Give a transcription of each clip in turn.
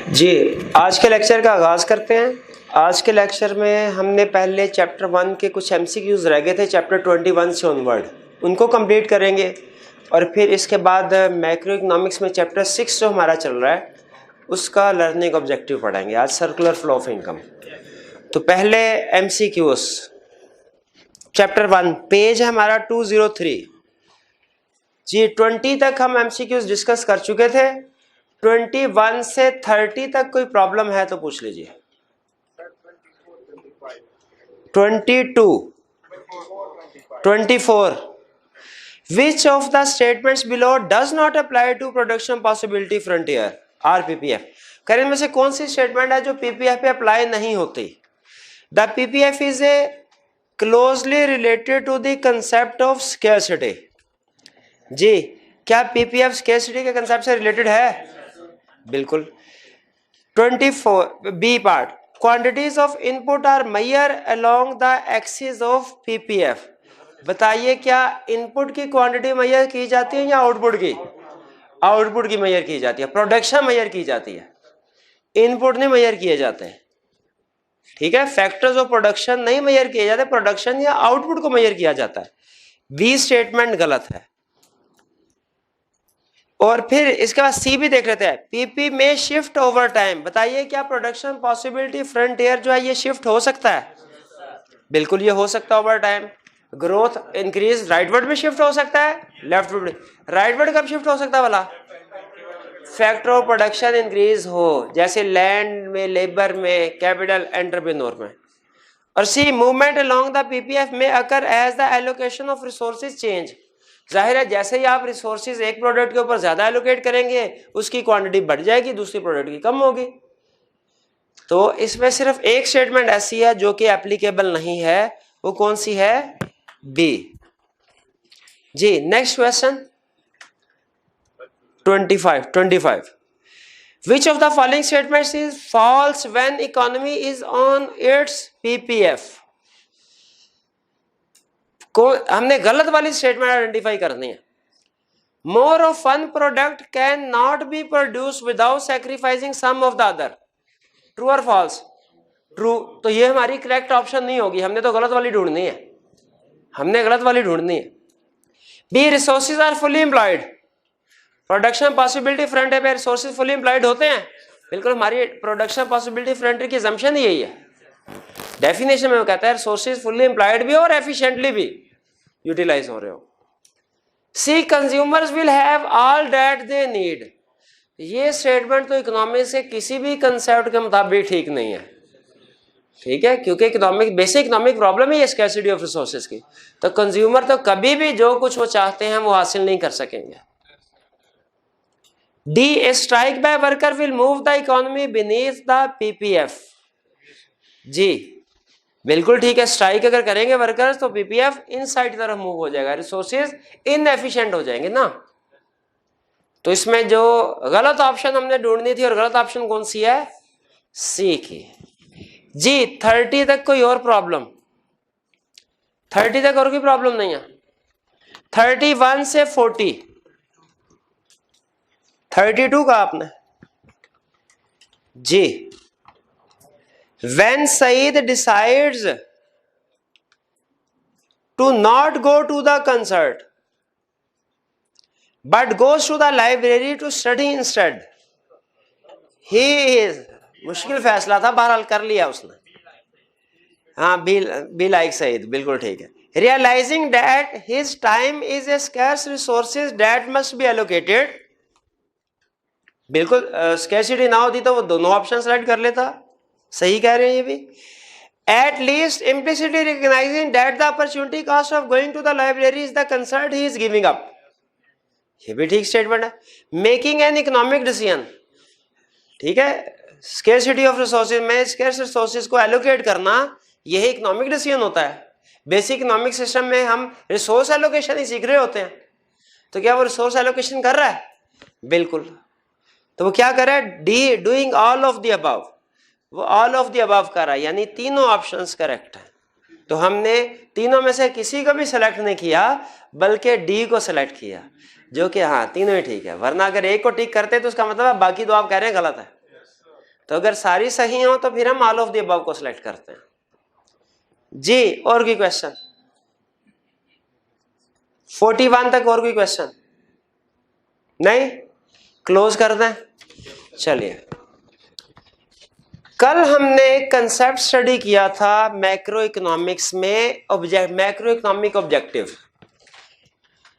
जी, आज के लेक्चर का आगाज़ करते हैं। आज के लेक्चर में हमने पहले चैप्टर 1 के कुछ MCQs रह गए थे चैप्टर 21 से ऑनवर्ड, उनको कंप्लीट करेंगे और फिर इसके बाद मैक्रो इकोनॉमिक्स में चैप्टर 6 जो हमारा चल रहा है उसका लर्निंग ऑब्जेक्टिव पढ़ेंगे आज, सर्कुलर फ्लो ऑफ इनकम। तो पहले MCQs चैप्टर 1 पेज है हमारा 203। जी 20 तक हम MCQs डिस्कस कर चुके थे। 21 से 30 तक कोई प्रॉब्लम है तो पूछ लीजिए। 22, 24 Which of the statements below does not apply to production possibility frontier or PPF? करें में से कौन सी स्टेटमेंट है जो PPF पे अप्लाई नहीं होती? The PPF is a closely related to the concept of scarcity. जी क्या PPF scarcity के कंसेप्ट से रिलेटेड है? बिल्कुल। 24 B part quantities of input are measure along the axis of PPF। बताइए क्या इनपुट की क्वांटिटी मेजर की जाती है या आउटपुट की? आउटपुट की मेजर की जाती है, प्रोडक्शन मेजर की जाती है, इनपुट नहीं मेजर किए जाते हैं। ठीक है, फैक्टर्स ऑफ प्रोडक्शन नहीं मेजर किए जाते, प्रोडक्शन या आउटपुट को मेजर किया जाता है। बी स्टेटमेंट गलत है। और फिर इसके बाद सी भी देख लेते हैं। पीपी में शिफ्ट ओवर टाइम। बताइए क्या प्रोडक्शन पॉसिबिलिटी फ्रंटियर जो है ये शिफ्ट हो सकता है? बिल्कुल ये हो सकता है over time. Growth increase rightward में शिफ्ट हो सकता है, लेफ्टवर्ड। राइटवर्ड कब शिफ्ट हो सकता है वाला? फैक्टर ऑफ प्रोडक्शन इंक्रीज हो, जैसे लैंड में, लेबर में, कैपिटल, एंटरप्रेन्योर में। और C movement along the PPF में occur as the allocation of resources change. जाहिर है जैसे ही आप रिसोर्सेज एक प्रोडक्ट के ऊपर ज्यादा एलोकेट करेंगे उसकी क्वांटिटी बढ़ जाएगी, दूसरी प्रोडक्ट की कम होगी। तो इसमें सिर्फ एक स्टेटमेंट ऐसी है जो कि एप्लीकेबल नहीं है, वो कौन सी है? बी। जी next question 25 Which of the following statements is false when economy is on its PPF? हमने गलत वाली स्टेटमेंट आइडेंटिफाई करनी है। More of one product can not be produce without sacrificing some of the other. True और false? True. तो ये हमारी correct option नहीं होगी, हमने तो गलत वाली ढूंढनी है, हमने गलत वाली ढूंढनी है। B resources are fully employed. Production possibility front पे रिसोर्सेज फुली एम्प्लॉयड होते हैं। बिल्कुल, हमारी प्रोडक्शन पॉसिबिलिटी फ्रंट की assumption ही यही है। डेफिनेशन में वो कहता है रिसोर्सेज फुली एम्प्लॉयड भी और एफिशिएंटली भी यूटिलाइज हो रहे हो। See consumers will have all that they need. ये स्टेटमेंट तो इकोनॉमिक से किसी भी कंसेप्ट के मुताबिक ठीक नहीं है। ठीक है, क्योंकि इकोनॉमिक बेसिक इकोनॉमिक प्रॉब्लम है स्कैर्सिटी ऑफ रिसोर्सेज की। तो कंज्यूमर तो कभी भी जो कुछ वो चाहते हैं वो हासिल नहीं कर सकेंगे। D a strike by worker will move the economy beneath the PPF। जी बिल्कुल ठीक है, स्ट्राइक अगर करेंगे वर्कर्स तो PPF इन साइड की तरफ मूव हो जाएगा, रिसोर्सेज इनएफिशिएंट हो जाएंगे ना। तो इसमें जो गलत ऑप्शन हमने ढूंढनी थी और गलत ऑप्शन कौन सी है? सी की। जी 30 तक कोई और प्रॉब्लम? 30 तक और कोई प्रॉब्लम नहीं है। 31 से 40, 32 का आपने। जी when Saeed decides to not go to the concert but goes to the library to study instead, he is मुश्किल फैसला था, बहरहाल कर लिया उसने। हाँ बी लाइक सईद, बिल्कुल ठीक है। Realizing that his time is a scarce resources that must be allocated, बिल्कुल स्कैर्सिटी ना होती तो वो दोनों ऑप्शन सेलेक्ट कर लेता। सही कह रहे हैं ये भी। At least implicitly recognizing that the opportunity cost of going to the library is the concern he is giving up, ये भी ठीक स्टेटमेंट है। Making an economic decision, ठीक है, scarcity of resources में scarce resources को allocate करना यही इकोनॉमिक डिसीजन होता है। बेसिक इकोनॉमिक सिस्टम में हम रिसोर्स एलोकेशन ही सीख रहे होते हैं। तो क्या वो रिसोर्स एलोकेशन कर रहा है? बिल्कुल। तो वो क्या कर रहा है? D doing all of the above, वो ऑल ऑफ द अबव कर रहा है, यानी तीनों ऑप्शंस करेक्ट है। तो हमने तीनों में से किसी को भी सिलेक्ट नहीं किया बल्कि डी को सिलेक्ट किया, जो कि हाँ तीनों ही ठीक है। वरना अगर एक को टिक करते तो उसका मतलब बाकी दो आप कह रहे हैं गलत है। तो अगर सारी सही हो तो फिर हम ऑल ऑफ द अबव को सिलेक्ट करते हैं जी। और कोई क्वेश्चन? 41 तक और कोई क्वेश्चन नहीं? क्लोज कर दें। चलिए, कल हमने कंसेप्ट स्टडी किया था मैक्रो इकोनॉमिक्स में मैक्रो इकोनॉमिक ऑब्जेक्टिव।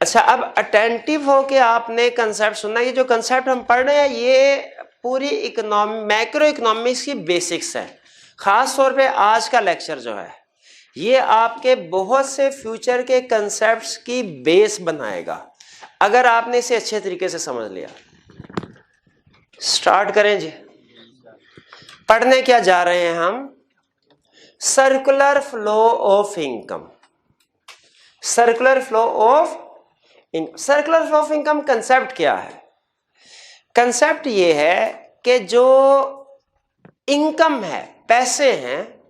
अच्छा, अब अटेंटिव हो के आपने कंसेप्ट सुनना। ये जो कंसेप्ट हम पढ़ रहे हैं ये पूरी मैक्रो इकोनॉमिक्स की बेसिक्स है। खास तौर पे आज का लेक्चर जो है ये आपके बहुत से फ्यूचर के कंसेप्ट्स की बेस बनाएगा अगर आपने इसे अच्छे तरीके से समझ लिया। स्टार्ट करें जी। पढ़ने क्या जा रहे हैं हम? Circular flow of income. Circular flow of income concept क्या है? कंसेप्ट ये है कि जो इनकम है, पैसे हैं,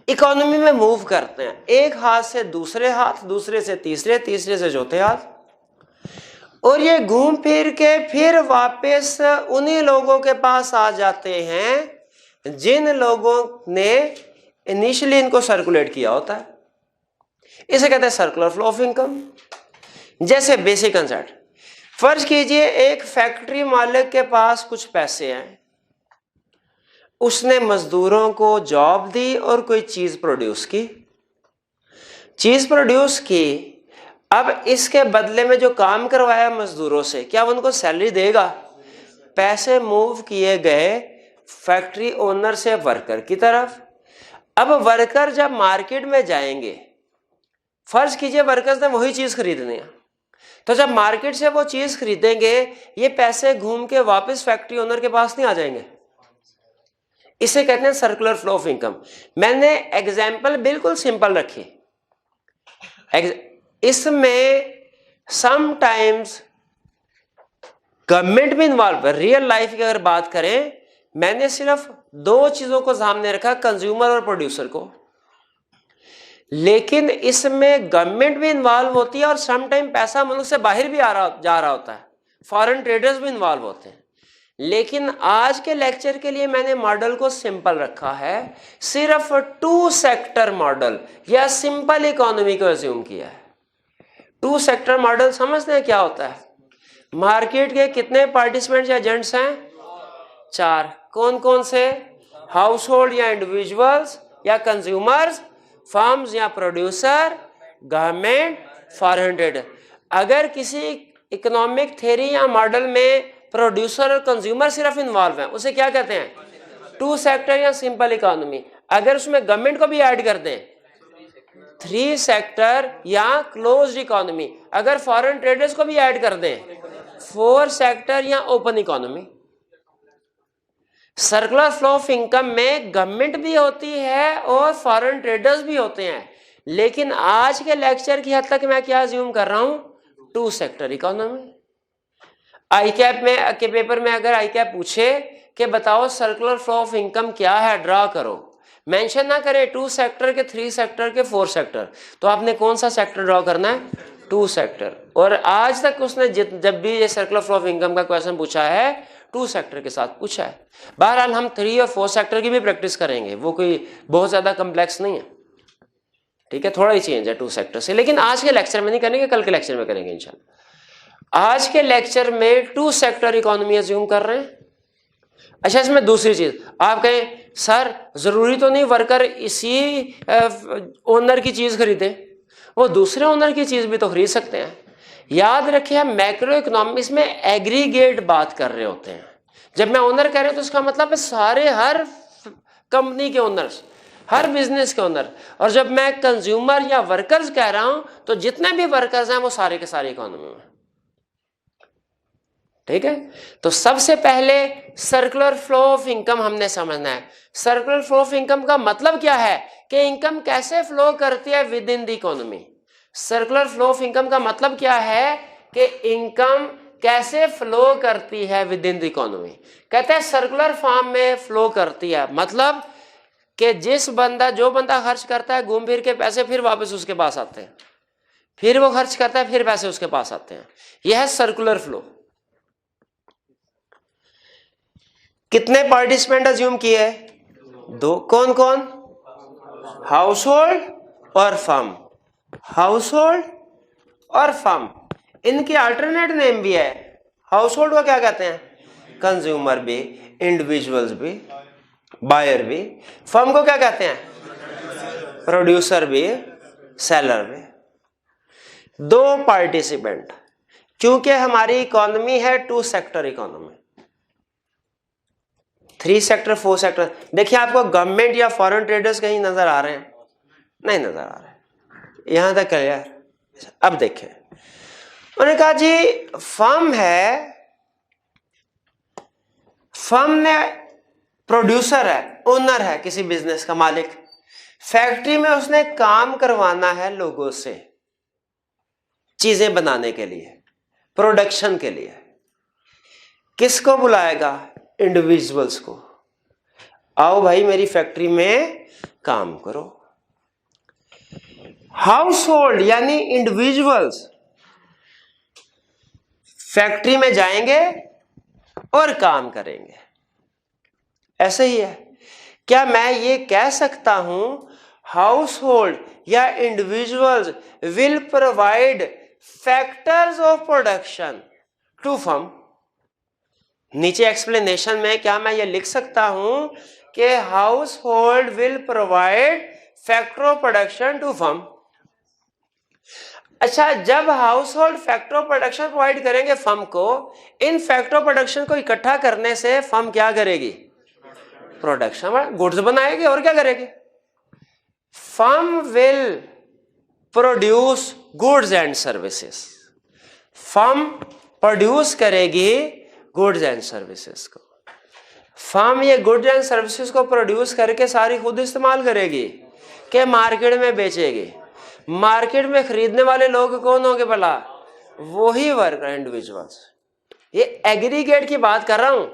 इकोनॉमी में मूव करते हैं एक हाथ से दूसरे हाथ, दूसरे से तीसरे, तीसरे से चौथे हाथ, और ये घूम फिर के फिर वापस उन्हीं लोगों के पास आ जाते हैं जिन लोगों ने इनिशियली इनको सर्कुलेट किया होता है। इसे कहते हैं सर्कुलर फ्लो ऑफ इनकम। जैसे बेसिक कंसेप्ट, फर्ज कीजिए एक फैक्ट्री मालिक के पास कुछ पैसे हैं, उसने मजदूरों को जॉब दी और कोई चीज प्रोड्यूस की। अब इसके बदले में जो काम करवाया मजदूरों से, क्या वो उनको सैलरी देगा? पैसे मूव किए गए फैक्ट्री ओनर से वर्कर की तरफ। अब वर्कर जब मार्केट में जाएंगे, फर्ज कीजिए वर्कर्स ने वही चीज खरीदनी है, तो जब मार्केट से वो चीज खरीदेंगे ये पैसे घूम के वापस फैक्ट्री ओनर के पास नहीं आ जाएंगे? इसे कहते हैं सर्कुलर फ्लो ऑफ इनकम। मैंने एग्जाम्पल बिल्कुल सिंपल रखी। इसमें समटाइम्स गवर्नमेंट भी इन्वॉल्व है। रियल लाइफ की अगर बात करें, मैंने सिर्फ दो चीजों को सामने रखा, कंज्यूमर और प्रोड्यूसर को, लेकिन इसमें गवर्नमेंट भी इन्वॉल्व होती है और समटाइम पैसा मुल्क से बाहर भी जा रहा होता है, फॉरेन ट्रेडर्स भी इन्वॉल्व होते हैं। लेकिन आज के लेक्चर के लिए मैंने मॉडल को सिंपल रखा है, सिर्फ टू सेक्टर मॉडल या सिंपल इकोनॉमी को अज्यूम किया है। टू सेक्टर मॉडल समझते हैं क्या होता है? मार्केट के कितने पार्टिसिपेंट्स या एजेंट्स हैं? 4। कौन कौन से? हाउस होल्ड या इंडिविजुअल्स या कंज्यूमर्स, फर्म्स या प्रोड्यूसर, गवर्नमेंट, फॉरेन ट्रेडर। अगर किसी इकोनॉमिक थ्योरी या मॉडल में प्रोड्यूसर और कंज्यूमर सिर्फ इन्वॉल्व हैं, उसे क्या कहते हैं? टू सेक्टर या सिंपल इकोनॉमी। अगर उसमें गवर्नमेंट को भी ऐड कर दें, 3 सेक्टर या क्लोज्ड इकोनॉमी। अगर फॉरेन ट्रेडर्स को भी ऐड कर दें, 4 सेक्टर या open economy. Circular flow of income में गवर्नमेंट भी होती है और फॉरेन ट्रेडर्स भी होते हैं, लेकिन आज के लेक्चर की हद तक मैं क्या अज्यूम कर रहा हूं? To sector economy. आईकैप में के पेपर में अगर आईकैप पूछे कि बताओ सर्कुलर फ्लो ऑफ इनकम क्या है, ड्रा करो, मेंशन ना करे 2 सेक्टर के, 3 सेक्टर के, 4 सेक्टर, तो आपने कौन सा सेक्टर ड्रॉ करना है? 2 सेक्टर। और आज तक उसने जब भी ये सर्कुलर फ्लो ऑफ इनकम का क्वेश्चन पूछा है 2 सेक्टर के साथ पूछा है। बहरहाल हम 3 और 4 सेक्टर की भी प्रैक्टिस करेंगे, वो कोई बहुत ज्यादा कम्प्लेक्स नहीं है, ठीक है, थोड़ा ही चेंज है 2 सेक्टर से, लेकिन आज के लेक्चर में नहीं करेंगे, कल के लेक्चर में करेंगे इंशाल्लाह। आज के लेक्चर में 2 सेक्टर इकोनॉमी अज्यूम कर रहे हैं। अच्छा, इसमें दूसरी चीज, आप कहें सर जरूरी तो नहीं वर्कर इसी ओनर की चीज खरीदे, वो दूसरे ओनर की चीज भी तो खरीद सकते हैं। याद रखिए हम मैक्रो इकोनॉमिक्स में एग्रीगेट बात कर रहे होते हैं। जब मैं ओनर कह रहा हूं तो इसका मतलब है सारे, हर कंपनी के ओनर्स, हर बिजनेस के ओनर। और जब मैं कंज्यूमर या वर्कर्स कह रहा हूं तो जितने भी वर्कर्स हैं वो सारे के सारे इकोनॉमी में, ठीक है। तो सबसे पहले सर्कुलर फ्लो ऑफ इनकम हमने समझना है। सर्कुलर फ्लो ऑफ इनकम का मतलब क्या है कि इनकम कैसे फ्लो करती है with in the economy. Circular flow of income का मतलब क्या है कि इनकम कैसे फ्लो करती है विद इन द इकोनॉमी। कहते हैं सर्कुलर फॉर्म में फ्लो करती है, मतलब कि जो बंदा खर्च करता है घूम फिर के पैसे फिर वापस उसके पास आते हैं, फिर वो खर्च करता है फिर पैसे उसके पास आते हैं। यह है सर्कुलर फ्लो। कितने पार्टिसिपेंट अज्यूम किए हैं? 2। कौन कौन? हाउस होल्ड और फर्म। हाउस होल्ड और फर्म, इनके अल्टरनेट नेम भी है। हाउस होल्ड को क्या कहते हैं? कंज्यूमर भी, इंडिविजुअल्स भी, बायर भी। फर्म को क्या कहते हैं? प्रोड्यूसर भी, सेलर भी। 2 पार्टिसिपेंट, क्योंकि हमारी इकोनॉमी है 2 सेक्टर इकोनॉमी, 3 सेक्टर 4 सेक्टर। देखिए आपको गवर्नमेंट या फॉरेन ट्रेडर्स कहीं नजर आ रहे हैं? नहीं नजर आ रहे। यहां तक क्लियर? अब देखें, उन्होंने कहा जी फर्म है, फर्म ने प्रोड्यूसर है, ओनर है, किसी बिजनेस का मालिक। फैक्ट्री में उसने काम करवाना है लोगों से चीजें बनाने के लिए, प्रोडक्शन के लिए। किसको बुलाएगा? इंडिविजुअल्स को। आओ भाई मेरी फैक्ट्री में काम करो। हाउस होल्ड यानी इंडिविजुअल्स फैक्ट्री में जाएंगे और काम करेंगे। ऐसे ही है। क्या मैं ये कह सकता हूं हाउस होल्ड या individuals will provide factors of production to firm? नीचे एक्सप्लेनेशन में क्या मैं ये लिख सकता हूं कि household will provide factor of production to firm? अच्छा, जब household factor of production provide करेंगे फर्म को, इन फैक्टर ऑफ प्रोडक्शन को इकट्ठा करने से फर्म क्या करेगी? प्रोडक्शन, गुड्स बनाएगी। और क्या करेगी? Firm will produce goods and services. Firm produce करेगी गुड्स एंड सर्विसेज को। फर्म ये गुड्स एंड सर्विसेज को प्रोड्यूस करके सारी खुद इस्तेमाल करेगी कि मार्केट में बेचेगी। मार्केट में खरीदने वाले लोग कौन होंगे भला? वही वर्कर, इंडिविजुअल्स। ये एग्रीगेट की बात कर रहा हूं।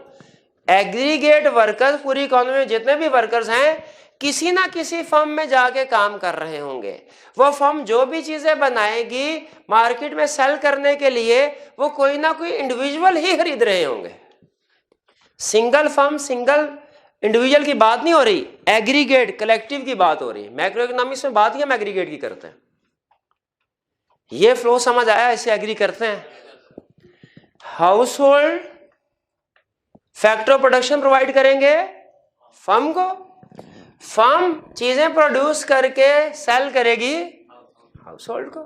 एग्रीगेट वर्कर्स, पूरी इकोनॉमी में जितने भी वर्कर्स हैं किसी ना किसी फर्म में जाके काम कर रहे होंगे। वो फर्म जो भी चीजें बनाएगी मार्केट में सेल करने के लिए, वो कोई ना कोई इंडिविजुअल ही खरीद रहे होंगे। सिंगल फर्म, सिंगल इंडिविजुअल की बात नहीं हो रही, एग्रीगेट कलेक्टिव की बात हो रही है। मैक्रो इकोनॉमिक्स में बात ही हम एग्रीगेट की करते हैं। ये फ्लो समझ आया? इसे एग्री करते हैं। House hold factor of production provide करेंगे फर्म को, फर्म चीजें प्रोड्यूस करके सेल करेगी हाउस होल्ड को।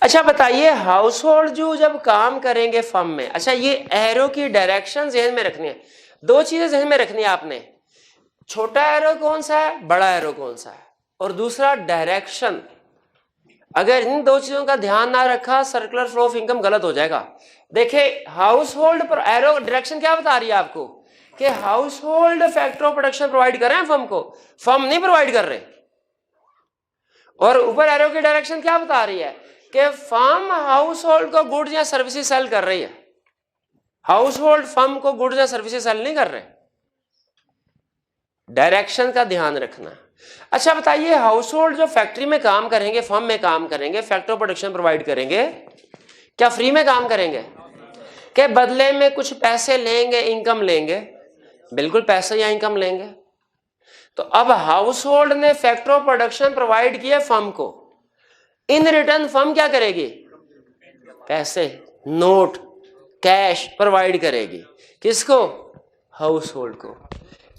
अच्छा बताइए, हाउस होल्ड जो जब काम करेंगे फर्म में, अच्छा ये एरो की डायरेक्शन जहन में रखनी है। 2 चीजें जहन में रखनी है आपने। छोटा एरो कौन सा है, बड़ा एरो कौन सा है, और दूसरा डायरेक्शन। अगर इन 2 चीजों का ध्यान ना रखा, सर्कुलर फ्लो ऑफ इनकम गलत हो जाएगा। देखे हाउस होल्ड पर एरो डायरेक्शन क्या बता रही है आपको कि household factor of production provide कर रहे हैं फर्म को, फर्म नहीं प्रोवाइड कर रहे। और ऊपर एरो की डायरेक्शन क्या बता रही है कि फर्म हाउस होल्ड को गुड्स या सर्विसेज सेल कर रही है, हाउस होल्ड फर्म को गुड्स या सर्विसेज सेल नहीं कर रहे। डायरेक्शन का ध्यान रखना। अच्छा बताइए, हाउस होल्ड जो फैक्ट्री में काम करेंगे, फर्म में काम करेंगे, फैक्टर ऑफ प्रोडक्शन प्रोवाइड करेंगे, क्या फ्री में काम करेंगे के बदले में कुछ पैसे लेंगे, इनकम लेंगे? बिल्कुल पैसे या इनकम लेंगे। तो अब हाउस होल्ड ने फैक्टर ऑफ प्रोडक्शन प्रोवाइड किया फर्म को, इन रिटर्न फर्म क्या करेगी? पैसे, नोट, कैश प्रोवाइड करेगी। किसको? हाउस होल्ड को।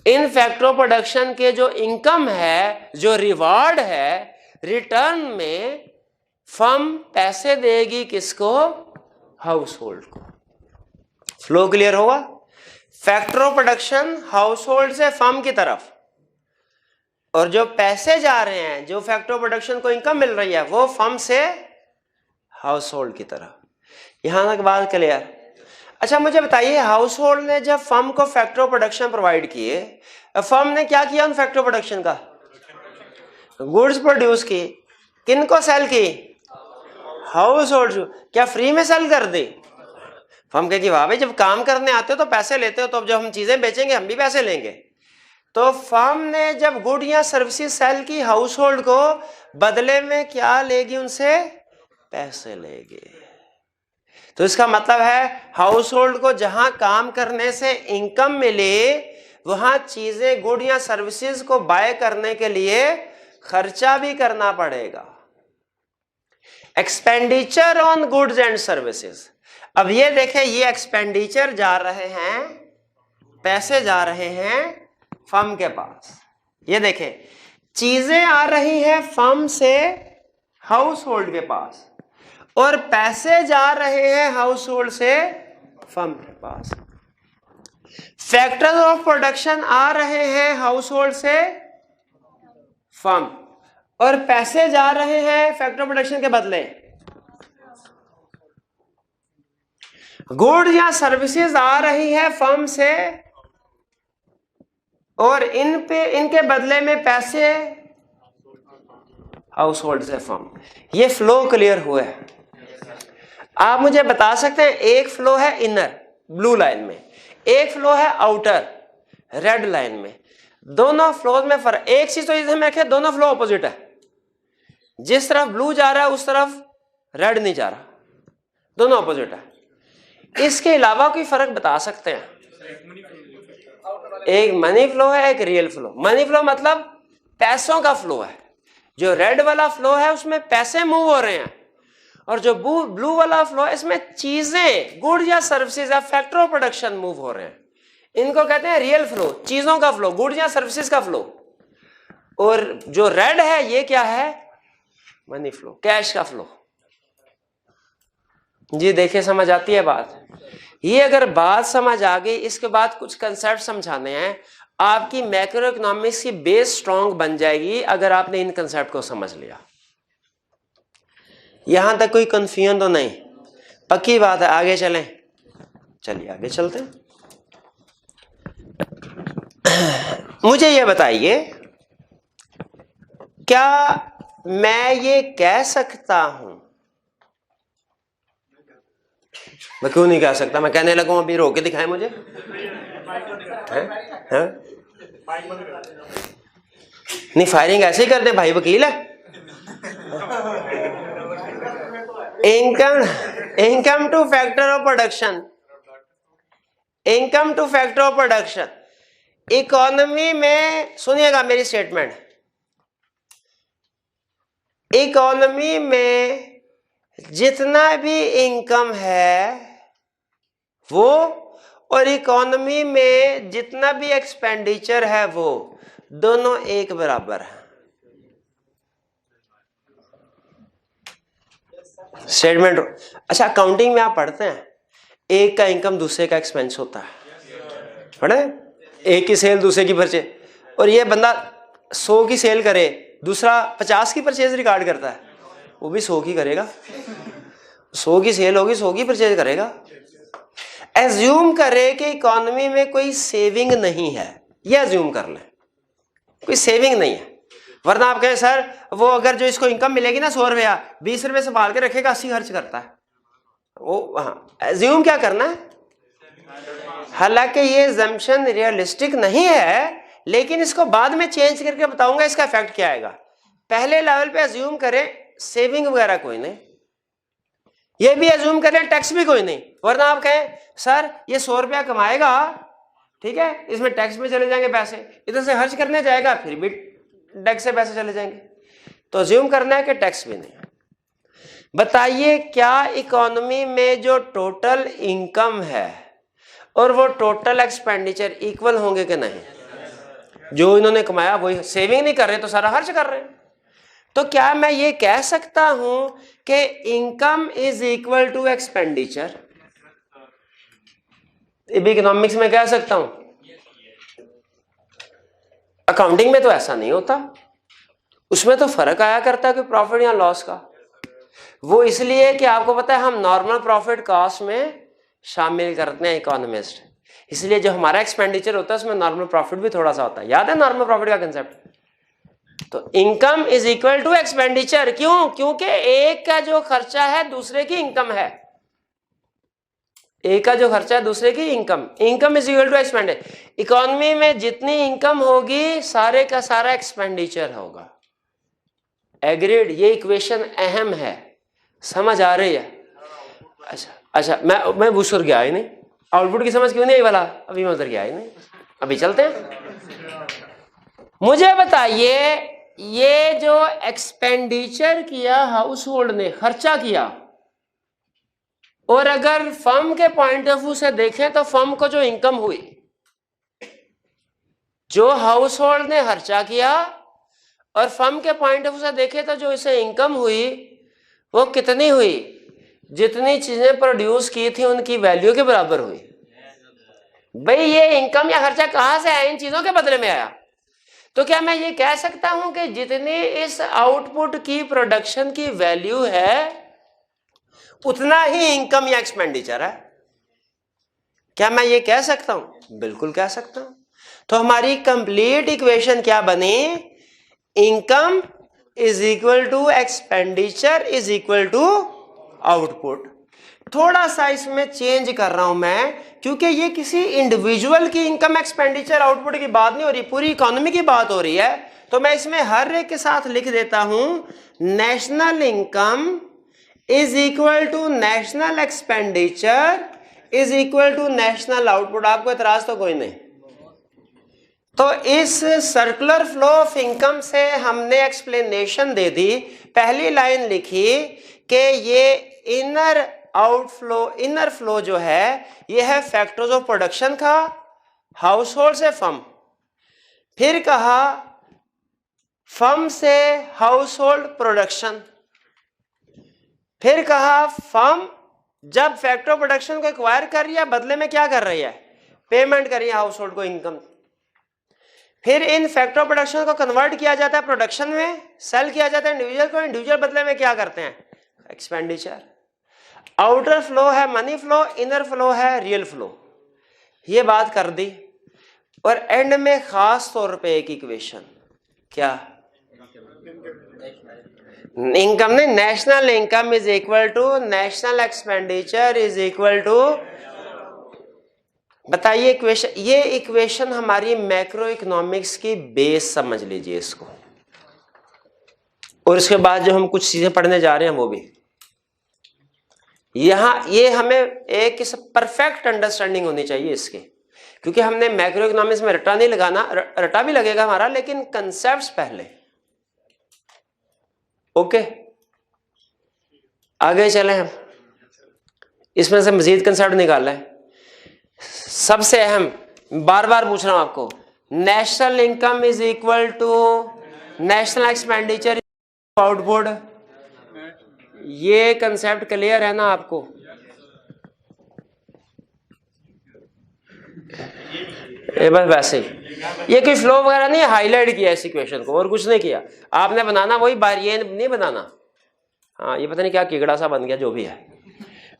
इन फैक्टर ऑफ प्रोडक्शन के जो इनकम है, जो रिवार्ड है, रिटर्न में फर्म पैसे देगी किसको? हाउस होल्ड को। फ्लो क्लियर होगा? Factor of production house hold से फर्म की तरफ, और जो पैसे जा रहे हैं, जो फैक्टर ऑफ प्रोडक्शन को इनकम मिल रही है, वो फर्म से हाउस होल्ड की तरफ। यहां तक बात क्लियर? अच्छा मुझे बताइए, हाउस होल्ड ने जब फर्म को फैक्टर ऑफ प्रोडक्शन प्रोवाइड किए, फर्म ने क्या किया उन फैक्टर ऑफ प्रोडक्शन का? गुड्स प्रोड्यूस की। किनको सेल की? House hold. क्या फ्री में सेल कर दी? फर्म कहेगी वाह भाई, जब काम करने आते हो तो पैसे लेते हो, तो अब जब हम चीजें बेचेंगे हम भी पैसे लेंगे। तो फर्म ने जब गुड या सर्विसेज सेल की हाउस होल्ड को, बदले में क्या लेगी उनसे? पैसे लेगी। तो इसका मतलब है हाउस होल्ड को जहां काम करने से इनकम मिले वहां चीजें, गुड या सर्विसेज को बाय करने के लिए खर्चा भी करना पड़ेगा। Expenditure on goods and services. अब ये देखें, ये एक्सपेंडिचर जा रहे हैं, पैसे जा रहे हैं फर्म के पास। ये देखें, चीजें आ रही हैं फर्म से हाउस होल्ड के पास और पैसे जा रहे हैं हाउस होल्ड से फर्म के पास। फैक्टर्स ऑफ प्रोडक्शन आ रहे हैं हाउस होल्ड से फर्म और पैसे जा रहे हैं फैक्टर ऑफ प्रोडक्शन के बदले। गुड्स या सर्विसेज आ रही है फर्म से और इनके बदले में पैसे हाउस होल्ड से फर्म। ये फ्लो क्लियर हुआ है। आप मुझे बता सकते हैं, एक फ्लो है इनर ब्लू लाइन में, एक फ्लो है आउटर रेड लाइन में। दोनों फ्लोज में फर्क, एक चीज तो इसे में रखे, दोनों फ्लो ऑपोजिट है। जिस तरफ ब्लू जा रहा है उस तरफ रेड नहीं जा रहा, दोनों ऑपोजिट है। इसके अलावा कोई फर्क बता सकते हैं? एक मनी फ्लो है, एक रियल फ्लो। मनी फ्लो मतलब पैसों का फ्लो है। जो रेड वाला फ्लो है उसमें पैसे मूव हो रहे हैं और जो ब्लू वाला फ्लो है इसमें चीजें, गुड या सर्विसेज या फैक्टर ऑफ प्रोडक्शन मूव हो रहे हैं। इनको कहते हैं रियल फ्लो, चीजों का फ्लो, गुड या सर्विसेज का फ्लो। और जो रेड है ये क्या है? मनी फ्लो, कैश का फ्लो। जी देखिए, समझ आती है बात? ये अगर बात समझ आ गई, इसके बाद कुछ कंसेप्ट समझाने हैं। आपकी मैक्रो इकोनॉमिक्स की बेस स्ट्रांग बन जाएगी अगर आपने इन कंसेप्ट को समझ लिया। यहां तक कोई कंफ्यूजन तो नहीं? पक्की बात है, आगे चलें? चलिए आगे चलते हैं। मुझे ये बताइए, क्या मैं ये कह सकता हूं? मैं क्यों नहीं कह सकता? मैं कहने लगूं अभी, रोक के दिखाएं मुझे। है? नहीं, फायरिंग ऐसे ही करते भाई, वकील है। Income two factor of production, income two factor of production. Economy में सुनिएगा मेरी स्टेटमेंट, इकोनॉमी में जितना भी इनकम है वो और इकोनॉमी में जितना भी एक्सपेंडिचर है वो दोनों एक बराबर है। स्टेटमेंट। अच्छा, अकाउंटिंग में आप पढ़ते हैं एक का इनकम दूसरे का एक्सपेंस होता है, पढ़े? एक की सेल दूसरे की परचेज, और ये बंदा 100 की सेल करे, दूसरा 50 की परचेज रिकॉर्ड करता है, वो भी 100 की करेगा। 100 की सेल होगी, 100 की परचेज करेगा। एज्यूम करे कि इकोनॉमी में कोई सेविंग नहीं है, ये एज्यूम कर ले कोई सेविंग नहीं है, वरना आप कहें सर वो अगर जो इसको इनकम मिलेगी ना 100 रुपया, 20 रुपये संभाल के रखेगा, 80 खर्च करता है वो। हाँ, एज्यूम क्या करना है? हालांकि ये एजम्पशन रियलिस्टिक नहीं है, लेकिन इसको बाद में चेंज करके बताऊंगा इसका इफेक्ट क्या आएगा। पहले लेवल पे एज्यूम करें सेविंग वगैरह कोई नहीं, ये भी एज्यूम करें टैक्स भी कोई नहीं, वरना आप कहें सर ये 100 रुपया कमाएगा, ठीक है, इसमें टैक्स में चले जाएंगे पैसे, इधर से खर्च करने जाएगा फिर भी टैक्स से पैसे चले जाएंगे। तो एज्यूम करना है कि टैक्स भी नहीं। बताइए, क्या इकोनॉमी में जो टोटल इनकम है और वो टोटल एक्सपेंडिचर इक्वल होंगे कि नहीं? जो इन्होंने कमाया वही, सेविंग नहीं कर रहे तो सारा खर्च कर रहे हैं। तो क्या मैं ये कह सकता हूं कि income is equal to expenditure? Economics में कह सकता हूं। अकाउंटिंग में तो ऐसा नहीं होता, उसमें तो फर्क आया करता है कि प्रॉफिट या लॉस का। वो इसलिए कि आपको पता है हम नॉर्मल प्रॉफिट कॉस्ट में शामिल करते हैं इकोनॉमिस्ट, इसलिए जो हमारा एक्सपेंडिचर होता है उसमें नॉर्मल प्रॉफिट भी थोड़ा सा होता है। याद है नॉर्मल प्रॉफिट का कंसेप्ट? तो income is equal to expenditure. क्यों? क्योंकि एक का जो खर्चा है दूसरे की इनकम है, एक का जो खर्चा है दूसरे की इनकम। Income is equal to expenditure. Economy में जितनी इनकम होगी सारे का सारा एक्सपेंडिचर होगा। एग्रीड? ये इक्वेशन अहम है, समझ आ रही है? अच्छा, अच्छा मैं उस गया ही नहीं, आउटपुट की समझ क्यों नहीं आई वाला, अभी मैं उधर गया ही नहीं, अभी चलते हैं। मुझे बताइए ये जो एक्सपेंडिचर किया हाउस होल्ड ने, खर्चा किया, और अगर फर्म के पॉइंट ऑफ व्यू से देखें तो फर्म को जो इनकम हुई, जो हाउस होल्ड ने खर्चा किया, और फर्म के पॉइंट ऑफ व्यू से देखें तो जो इसे इनकम हुई वो कितनी हुई, जितनी चीजें प्रोड्यूस की थी उनकी वैल्यू के बराबर हुई। भाई ये इनकम या खर्चा कहां से आया, इन चीजों के बदले में आया। तो क्या मैं ये कह सकता हूं कि जितनी इस आउटपुट की प्रोडक्शन की वैल्यू है उतना ही इनकम या एक्सपेंडिचर है? क्या मैं ये कह सकता हूं? बिल्कुल कह सकता हूं। तो हमारी कंप्लीट इक्वेशन क्या बनी, income is equal to expenditure is equal to output. थोड़ा सा इसमें चेंज कर रहा हूं मैं, क्योंकि ये किसी इंडिविजुअल की इनकम एक्सपेंडिचर आउटपुट की बात नहीं हो रही, पूरी इकोनॉमी की बात हो रही है। तो मैं इसमें हर एक के साथ लिख देता हूं, national income is equal to national expenditure is equal to national output. आपको एतराज तो कोई नहीं? तो इस सर्कुलर फ्लो ऑफ इनकम से हमने एक्सप्लेनेशन दे दी। पहली लाइन लिखी कि ये इनर आउटफ्लो, इनर फ्लो जो है ये है फैक्टर्स ऑफ प्रोडक्शन का, हाउस होल्ड से फर्म, फिर कहा फर्म से हाउस होल्ड प्रोडक्शन, फिर कहा फर्म जब फैक्टर ऑफ प्रोडक्शन को एक्वायर कर रही है बदले में क्या कर रही है, पेमेंट कर रही है हाउस होल्ड को इनकम। फिर इन फैक्टर ऑफ प्रोडक्शन को कन्वर्ट किया जाता है प्रोडक्शन में, सेल किया जाता है इंडिविजुअल को, इंडिविजुअल बदले में क्या करते हैं, एक्सपेंडिचर। आउटर फ्लो है मनी फ्लो, इनर फ्लो है रियल फ्लो। ये बात कर दी। और एंड में खास तौर पे एक इक्वेशन, क्या, इनकम नहीं, national income is equal to national expenditure is equal to. बताइए इक्वेशन, ये इक्वेशन हमारी मैक्रो इकोनॉमिक्स की बेस समझ लीजिए इसको। और इसके बाद जो हम कुछ चीजें पढ़ने जा रहे हैं वो भी यहां, ये हमें एक परफेक्ट अंडरस्टैंडिंग होनी चाहिए इसके, क्योंकि हमने मैक्रो इकोनॉमिक्स में रटा नहीं लगाना, रटा भी लगेगा हमारा लेकिन कंसेप्ट्स पहले। ओके आगे चले हम, इसमें से मजीद कंसेप्ट निकालना है। सबसे अहम, बार बार पूछ रहा हूं आपको, national income is equal to national expenditure output. ये कंसेप्ट क्लियर है ना आपको? बस वैसे ही, ये कोई फ्लो वगैरह नहीं, हाईलाइट किया इस इक्वेशन को और कुछ नहीं किया। आपने बनाना वही बार, ये नहीं बनाना। हाँ ये पता नहीं क्या किगड़ा सा बन गया, जो भी है,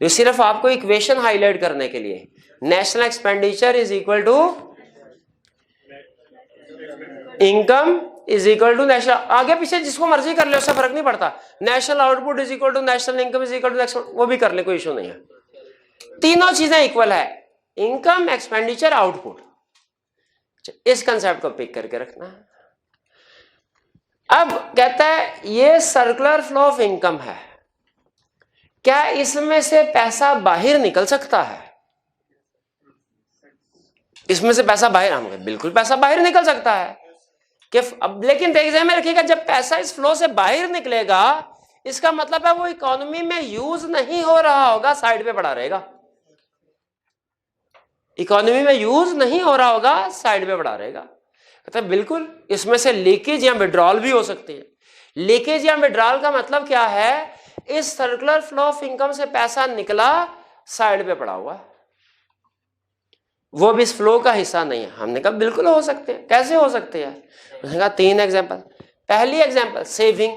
ये सिर्फ आपको इक्वेशन हाईलाइट करने के लिए। National expenditure is equal to income is equal to national, आगे पीछे जिसको मर्जी कर ले, उससे फर्क नहीं पड़ता। National output is equal to national income is equal to, वो भी कर ले, कोई इशू नहीं है। तीनों चीजें इक्वल है, इनकम एक्सपेंडिचर आउटपुट। इस कंसेप्ट को पिक करके रखना है। अब कहता है ये सर्कुलर फ्लो ऑफ इनकम है, क्या इसमें से पैसा बाहर निकल सकता है? इसमें से पैसा बाहर, बिल्कुल पैसा बाहर निकल सकता है कि अब, लेकिन ध्यान में रखिएगा जब पैसा इस फ्लो से बाहर निकलेगा इसका मतलब है वो इकोनॉमी में यूज नहीं हो रहा होगा, साइड पे पड़ा रहेगा। इकोनॉमी में यूज नहीं हो रहा होगा, साइड पे पड़ा रहेगा। मतलब बिल्कुल इसमें से लीकेज या विड्रॉल भी हो सकती है। लीकेज या विड्रॉल का मतलब क्या है, इस सर्कुलर फ्लो ऑफ इनकम से पैसा निकला, साइड पे पड़ा हुआ, वो भी इस फ्लो का हिस्सा नहीं है। हमने कहा बिल्कुल हो सकते हैं। कैसे हो सकते हैं? उसने कहा 3 एग्जांपल। पहली एग्जांपल सेविंग।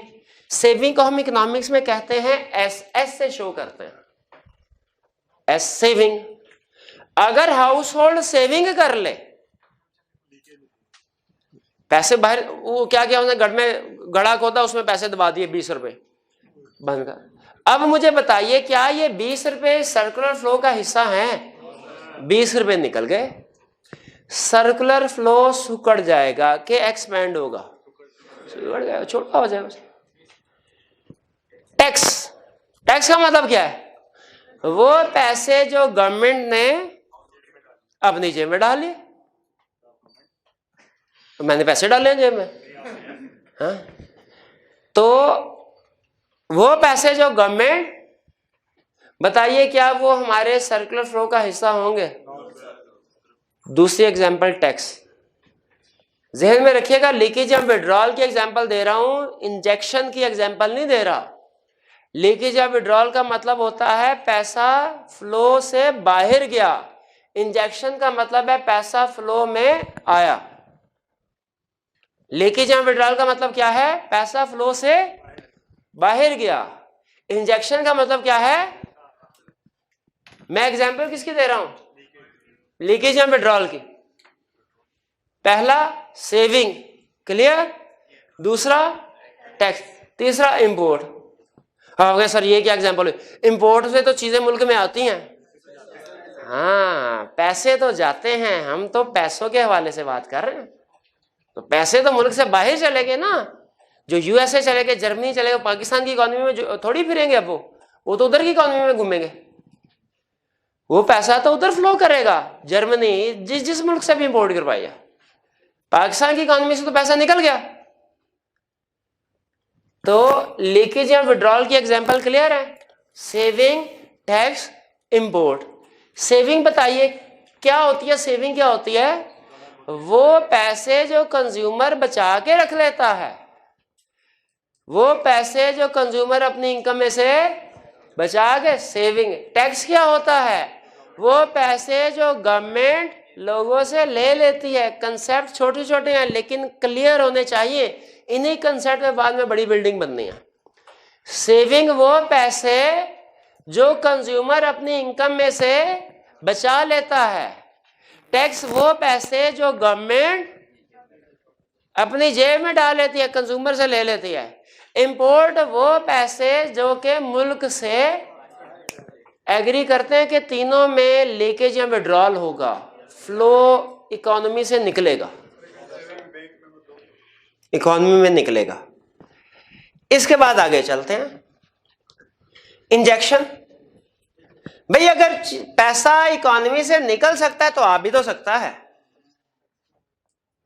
सेविंग को हम इकोनॉमिक्स में कहते हैं एस से शो करते हैं, एस सेविंग। अगर हाउस होल्ड सेविंग कर ले, पैसे बाहर, वो क्या किया उसने, गढ़ में गड़ा खोदा, उसमें पैसे दबा दिए 20 रुपए बंद कर। अब मुझे बताइए क्या ये 20 रुपए सर्कुलर फ्लो का हिस्सा है? 20 रुपए निकल गए, सर्कुलर फ्लो सुकड़ जाएगा कि एक्सपेंड होगा? सुकड़ जाएगा, छोटा हो जाएगा। टैक्स, टैक्स का मतलब क्या है? वो पैसे जो गवर्नमेंट ने अपनी जेब में डाल लिए, तो मैंने पैसे डाले जेब में, हाँ? तो वो पैसे जो गवर्नमेंट, बताइए क्या वो हमारे सर्कुलर फ्लो का हिस्सा होंगे? दूसरी एग्जांपल टैक्स, जहन में रखिएगा, लीकेज या विड्रॉल की एग्जांपल दे रहा हूं, इंजेक्शन की एग्जांपल नहीं दे रहा। लीकेज या विड्रॉल का मतलब होता है पैसा फ्लो से बाहर गया, इंजेक्शन का मतलब है पैसा फ्लो में आया। लीकेज या विड्रॉल का मतलब क्या है? पैसा फ्लो से बाहर गया। इंजेक्शन का मतलब क्या है? मैं एग्जांपल किसकी दे रहा हूं? लीकेज या विड्रॉल की। पहला सेविंग, क्लियर, दूसरा टैक्स, तीसरा इंपोर्ट। हाँ सर ये क्या एग्जांपल है? इंपोर्ट से तो चीजें मुल्क में आती हैं, हाँ पैसे तो जाते हैं, हम तो पैसों के हवाले से बात कर रहे हैं। तो पैसे तो मुल्क से बाहर चले गए ना, जो यूएसए चले गए, जर्मनी चले गए, पाकिस्तान की इकोनॉमी में जो थोड़ी फिरेंगे अब वो तो उधर की इकोनॉमी में घूमेंगे, वो पैसा तो उधर फ्लो करेगा। जर्मनी जिस मुल्क से भी इंपोर्ट करवाया, पाकिस्तान की इकोनॉमी से तो पैसा निकल गया। तो लीकेज या विड्रॉल की एग्जांपल क्लियर है? Saving, tax, import. सेविंग बताइए क्या होती है? सेविंग क्या होती है? वो पैसे जो कंज्यूमर बचा के रख लेता है, वो पैसे जो कंज्यूमर अपनी इनकम में से बचा के, सेविंग। टैक्स क्या होता है? वो पैसे जो गवर्नमेंट लोगों से ले लेती है। कंसेप्ट छोटे छोटे हैं लेकिन क्लियर होने चाहिए, इन्हीं कंसेप्ट में बाद में बड़ी बिल्डिंग बननी है। सेविंग वो पैसे जो कंज्यूमर अपनी इनकम में से बचा लेता है। टैक्स वो पैसे जो गवर्नमेंट अपनी जेब में डाल लेती है, कंज्यूमर से ले लेती है। इंपोर्ट वो पैसे जो के मुल्क से एग्री करते हैं कि तीनों में लीकेज या विड्रॉल होगा, फ्लो इकोनॉमी से निकलेगा, इकोनॉमी में निकलेगा। इसके बाद आगे चलते हैं, इंजेक्शन। भाई अगर पैसा इकोनॉमी से निकल सकता है तो आ भी तो सकता है,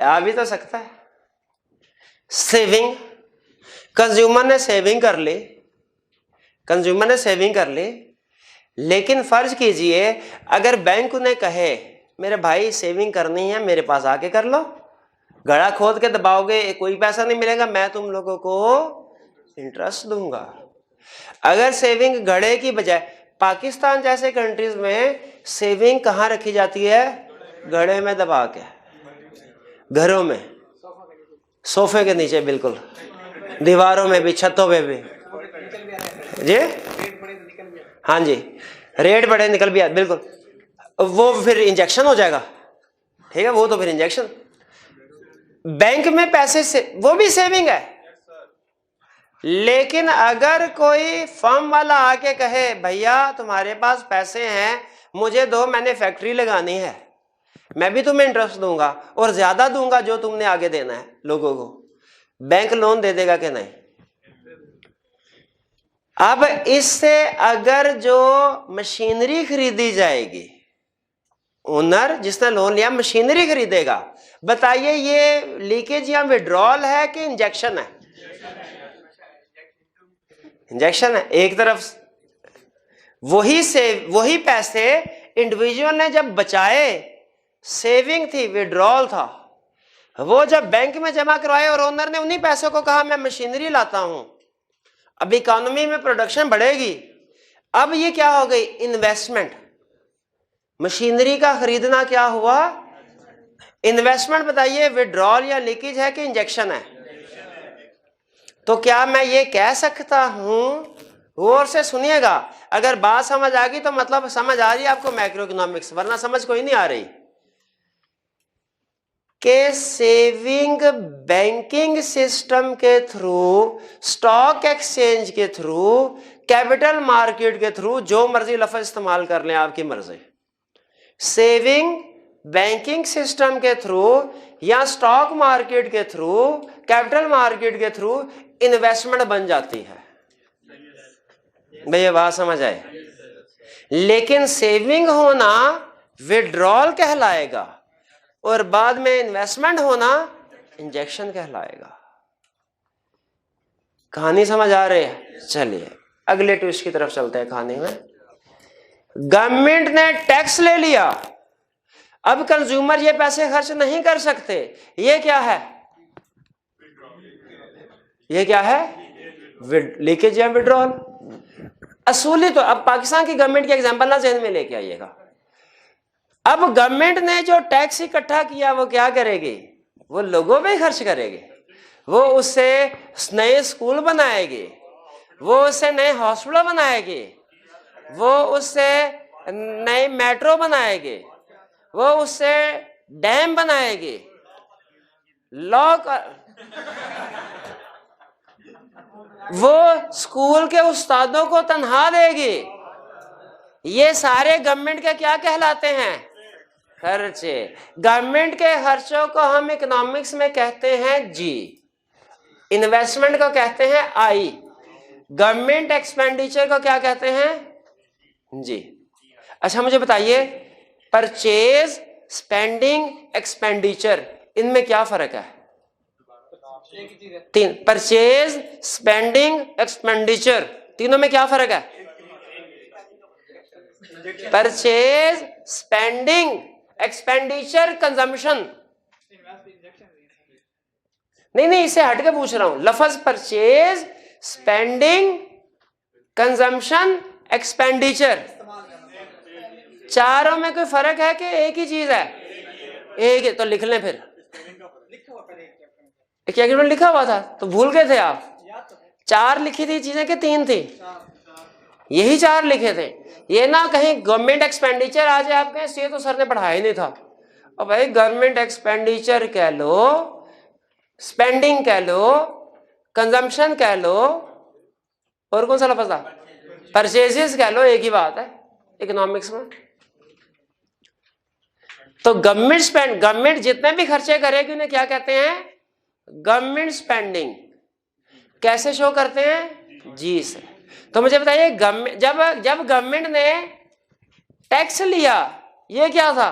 आ भी तो सकता है। सेविंग, कंज्यूमर ने सेविंग कर ली, कंज्यूमर ने सेविंग कर ली, लेकिन फर्ज कीजिए अगर बैंक उन्हें कहे मेरे भाई सेविंग करनी है मेरे पास आके कर लो, घड़ा खोद के दबाओगे कोई पैसा नहीं मिलेगा, मैं तुम लोगों को इंटरेस्ट दूंगा। अगर सेविंग घड़े की बजाय, पाकिस्तान जैसे कंट्रीज में सेविंग कहाँ रखी जाती है? घड़े में दबा के, घरों में, सोफे के नीचे, बिल्कुल, दीवारों में भी, छतों पे भी जी, हाँ जी, रेट बढ़े निकल भी आए, बिल्कुल, वो फिर इंजेक्शन हो जाएगा, ठीक है, वो तो फिर इंजेक्शन। बैंक में पैसे से वो भी सेविंग है, लेकिन अगर कोई फर्म वाला आके कहे भैया तुम्हारे पास पैसे हैं मुझे दो, मैंने फैक्ट्री लगानी है, मैं भी तुम्हें इंटरेस्ट दूंगा और ज्यादा दूंगा जो तुमने आगे देना है लोगों को, बैंक लोन दे देगा कि नहीं? अब इससे अगर जो मशीनरी खरीदी जाएगी, ओनर जिसने लोन लिया मशीनरी खरीदेगा, बताइए ये लीकेज या विड्रॉल है कि इंजेक्शन है? इंजेक्शन है। एक तरफ वही पैसे इंडिविजुअल ने जब बचाए, सेविंग थी, विड्रॉल था, वो जब बैंक में जमा करवाए और ओनर ने उन्हीं पैसों को कहा मैं मशीनरी लाता हूं, अब इकोनॉमी में प्रोडक्शन बढ़ेगी, अब ये क्या हो गई? इन्वेस्टमेंट। मशीनरी का खरीदना क्या हुआ? इन्वेस्टमेंट। बताइए विड्रॉल या लीकेज है कि इंजेक्शन है? तो क्या मैं ये कह सकता हूं, गौर से सुनिएगा, अगर बात समझ आ गई तो मतलब समझ आ रही है आपको मैक्रो इकोनॉमिक्स, वरना समझ कोई नहीं आ रही, के सेविंग बैंकिंग सिस्टम के थ्रू, स्टॉक एक्सचेंज के थ्रू, कैपिटल मार्केट के थ्रू, जो मर्जी लफ्ज इस्तेमाल कर लें आपकी मर्जी, सेविंग बैंकिंग सिस्टम के थ्रू या स्टॉक मार्केट के थ्रू, कैपिटल मार्केट के थ्रू इन्वेस्टमेंट बन जाती है। भैया बात समझ आए? लेकिन सेविंग होना विड्रॉल कहलाएगा और बाद में इन्वेस्टमेंट होना इंजेक्शन कहलाएगा। कहानी समझ आ रही है? चलिए अगले ट्विस्ट की तरफ चलते हैं कहानी में। गवर्नमेंट ने टैक्स ले लिया, अब कंज्यूमर ये पैसे खर्च नहीं कर सकते। ये क्या है? ये क्या है? लीकेज या विड्रॉल। असूली तो अब पाकिस्तान की गवर्नमेंट की एग्जांपल ना जहन में लेके आइएगा। अब गवर्नमेंट ने जो टैक्स इकट्ठा किया वो क्या करेगी? वो लोगों पे खर्च करेगी, वो उससे नए स्कूल बनाएगी, वो उससे नए हॉस्पिटल बनाएगी, वो उससे नए मेट्रो बनाएगी, वो उससे डैम बनाएगी, वो स्कूल के उस्तादों को तनख्वाह देगी। ये सारे गवर्नमेंट के क्या कहलाते हैं? खर्चे। गवर्नमेंट के खर्चों को हम इकोनॉमिक्स में कहते हैं जी, इन्वेस्टमेंट को कहते हैं आई, गवर्नमेंट एक्सपेंडिचर को क्या कहते हैं? जी। अच्छा मुझे बताइए, परचेज, स्पेंडिंग, एक्सपेंडिचर, इनमें क्या फर्क है? तीन, परचेज, स्पेंडिंग, एक्सपेंडिचर, तीनों में क्या फर्क है? Purchase, spending, expenditure, consumption. नहीं, इससे हट के पूछ रहा हूं। लफ्ज परचेज, स्पेंडिंग, कंजम्पशन, एक्सपेंडिचर, चारों में कोई फर्क है कि एक ही चीज है? एक है। तो लिख लें फिर। क्या एग्रीमेंट लिखा हुआ था तो भूल गए थे आप? चार लिखी थी चीजें कि तीन थी? यही चार लिखे थे। ये ना कहीं गवर्नमेंट एक्सपेंडिचर आ जाए आप कहें ये तो सर ने पढ़ाया ही नहीं था। अब भाई गवर्नमेंट एक्सपेंडिचर कह लो, स्पेंडिंग कह लो, कंजम्पशन कह लो, और कौन सा लफ्ज था? परचेजेस कह लो, एक ही बात है इकोनॉमिक्स में। तो गवर्नमेंट जितने भी खर्चे करेगी उन्हें क्या कहते हैं? Government spending. कैसे शो करते हैं? जी से। तो मुझे बताइए, जब गवर्नमेंट ने टैक्स लिया, ये क्या था?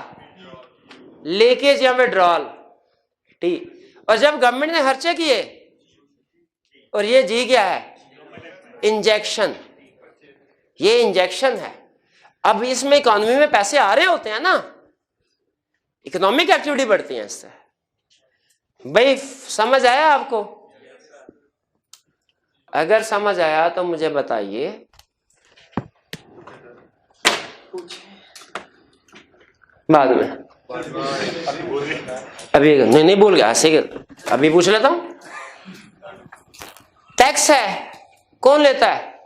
लीकेज या विड्रॉल, ठीक। और जब गवर्नमेंट ने खर्चे किए, और ये जी क्या है? इंजेक्शन। ये इंजेक्शन है। अब इसमें इकोनॉमी में पैसे आ रहे होते हैं ना, इकोनॉमिक एक्टिविटी बढ़ती है इससे। भाई समझ आया आपको? अगर समझ आया तो मुझे बताइए। बाद में अभी नहीं बोल गया, ऐसे अभी पूछ लेता हूं। टैक्स है, कौन लेता है?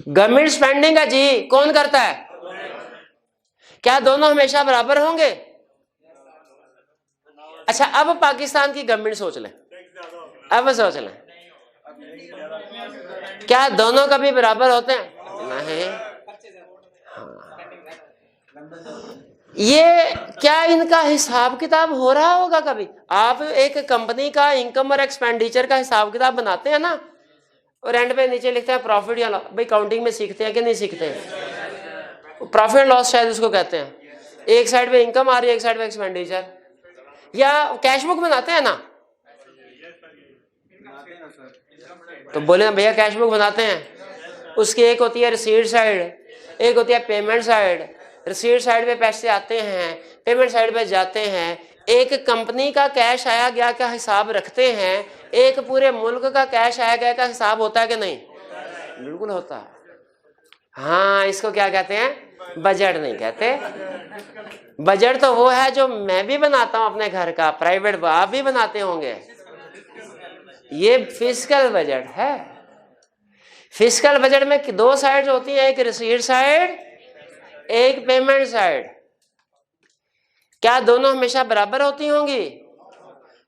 गवर्नमेंट स्पेंडिंग है जी, कौन करता है? क्या दोनों हमेशा बराबर होंगे? अच्छा अब पाकिस्तान की गवर्नमेंट सोच लें, अब सोच लें, क्या दोनों कभी बराबर होते हैं? नहीं। ये क्या इनका हिसाब किताब हो रहा होगा कभी? आप एक कंपनी का इनकम और एक्सपेंडिचर का हिसाब किताब बनाते हैं ना, और एंड पे नीचे लिखते हैं प्रॉफिट या लॉस। भाई काउंटिंग में सीखते हैं कि नहीं सीखते हैं? प्रॉफिट लॉस शायद उसको कहते हैं। एक साइड पे इनकम आ रही है, एक साइड पे एक्सपेंडिचर। या कैश बुक बनाते हैं ना? तो बोले ना भैया कैश बुक बनाते हैं। उसकी एक होती है रिसीट साइड, एक होती है पेमेंट साइड। रिसीट साइड पे पैसे आते हैं, पेमेंट साइड पे जाते हैं। एक कंपनी का कैश आया गया का हिसाब रखते हैं, एक पूरे मुल्क का कैश आया गया का हिसाब होता है कि नहीं? बिल्कुल होता है। हाँ, इसको क्या कहते हैं? बजट नहीं कहते। बजट तो वो है जो मैं भी बनाता हूं अपने घर का, प्राइवेट आप भी बनाते होंगे। ये फिस्कल बजट है। फिस्कल बजट में दो साइड होती है, एक रिसीट साइड, एक पेमेंट साइड। क्या दोनों हमेशा बराबर होती होंगी?